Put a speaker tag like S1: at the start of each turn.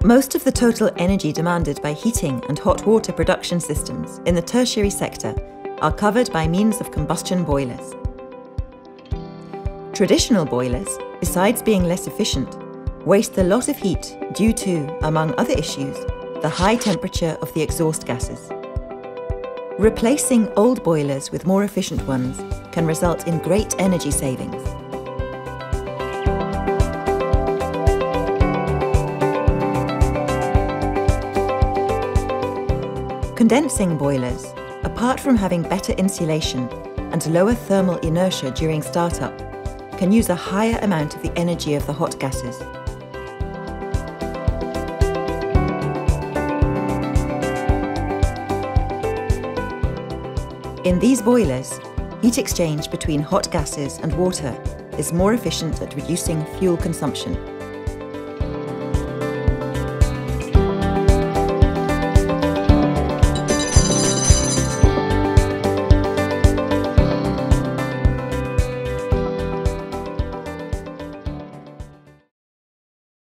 S1: Most of the total energy demanded by heating and hot water production systems in the tertiary sector are covered by means of combustion boilers. Traditional boilers, besides being less efficient, waste a lot of heat due to, among other issues, the high temperature of the exhaust gases. Replacing old boilers with more efficient ones can result in great energy savings. Condensing boilers, apart from having better insulation and lower thermal inertia during startup, can use a higher amount of the energy of the hot gases. In these boilers, heat exchange between hot gases and water is more efficient at reducing fuel consumption.